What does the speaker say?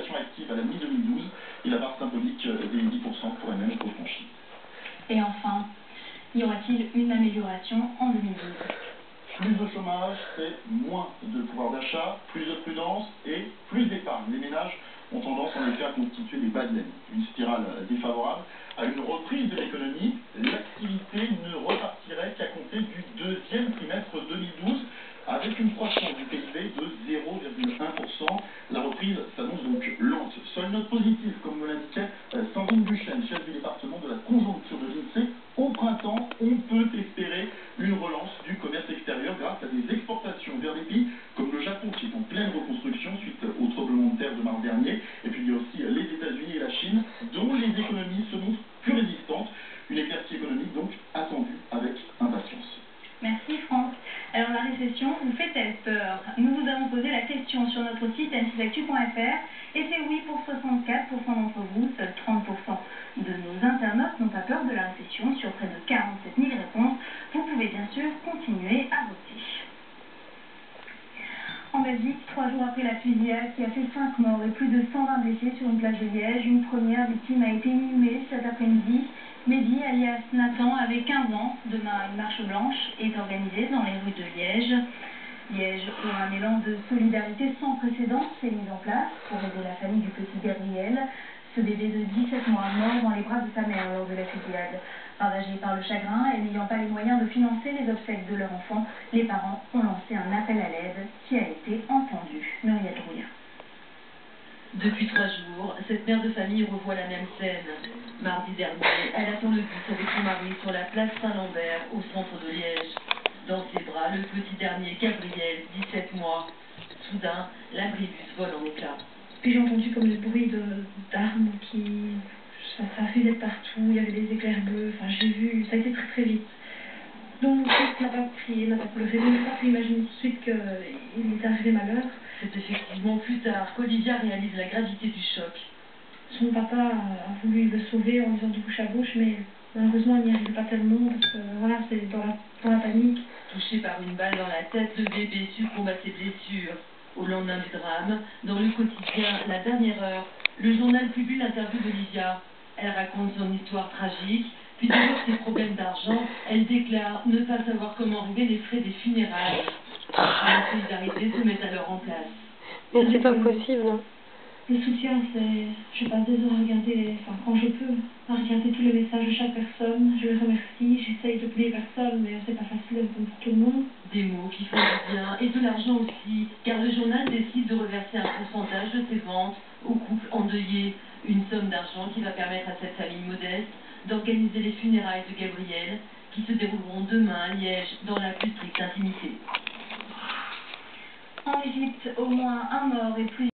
population active à la mi-2012 et la barre symbolique des 10% pourrait même être franchie. Et enfin, y aura-t-il une amélioration en 2012 ? Plus de chômage, c'est moins de pouvoir d'achat, plus de prudence et plus d'épargne. Les ménages ont tendance en effet à constituer des bas de laine. Une spirale défavorable à une reprise de l'économie. L'activité ne repartirait qu'à compter du deuxième trimestre 2012 avec une croissance du PIB de 0,1%. La reprise s'annonce donc lente. Seule note positive, comme me l'indiquait Sandrine Buchen, chef du département de la conjoncture de l'INSEE, au printemps, on peut espérer une relance du commerce extérieur grâce à des exportations vers des pays comme le Japon qui est en pleine reconstruction suite au tremblement de terre de mars dernier. Et puis il y a aussi les États-Unis et la Chine dont les économies se montrent plus résistantes. Une éclaircie économique donc attendue avec impatience. Merci Franck. Alors la récession vous fait-elle peur? Nous vous avons posé la question sur notre site m6actu.fr et c'est oui pour 64% d'entre vous. Seuls 30% de nos internautes n'ont pas peur de la récession. Sur près de 47 000 réponses, vous pouvez bien sûr continuer à voter. En Belgique, 3 jours après la fusillade qui a fait 5 morts et plus de 120 blessés sur une plage de Liège, une première victime a été inhumée cet après-midi. Mehdi, alias Nathan, avait 15 ans. Demain, une marche blanche est organisée dans les rues de Liège. Liège, où un élan de solidarité sans précédent s'est mis en place pour aider la famille du petit Gabriel, ce bébé de 17 mois mort dans les bras de sa mère lors de la fusillade. Ravagés par le chagrin et n'ayant pas les moyens de financer les obsèques de leur enfant, les parents ont lancé un appel à l'aide qui a été entendu. Muriel Rouillard. Depuis 3 jours, cette mère de famille revoit la même scène. Mardi dernier, elle attend le bus avec son mari sur la place Saint-Lambert, au centre de Liège. Dans ses bras, le petit dernier, Gabriel, 17 mois. Soudain, l'abribus vole en éclats. Puis j'ai entendu comme le bruit d'armes qui... Ça fusait de partout, il y avait des éclairs bleus, enfin j'ai vu, ça a été très très vite. Donc mon fils n'a pas crié, n'a pas pleuré, mais n'a pas pu imaginer tout de suite qu'il est arrivé malheur. C'est effectivement plus tard qu'Olivia réalise la gravité du choc. Son papa a voulu le sauver en disant de bouche à bouche, mais malheureusement il n'y arrive pas tellement parce que voilà, c'est dans la panique. Touché par une balle dans la tête, le bébé succombe à ses blessures. Au lendemain du drame, dans le quotidien La Dernière Heure, le journal publie l'interview d'Olivia. Elle raconte son histoire tragique, puis devant ses problèmes d'argent, elle déclare ne pas savoir comment régler les frais des funérailles. La solidarité se met alors en place. Mais c'est pas possible. Le soutien, c'est... Je passe des heures à regarder, enfin quand je peux, à regarder tous les messages de chaque personne. Je les remercie, j'essaye d'oublier personne, mais c'est pas facile comme pour tout le monde. Des mots qui font du bien et de l'argent aussi, car le journal décide de reverser un pourcentage de ses ventes au couple endeuillé. Une somme d'argent qui va permettre à cette famille modeste d'organiser les funérailles de Gabriel, qui se dérouleront demain à Liège dans la plus stricte intimité. En Égypte, au moins un mort et plusieurs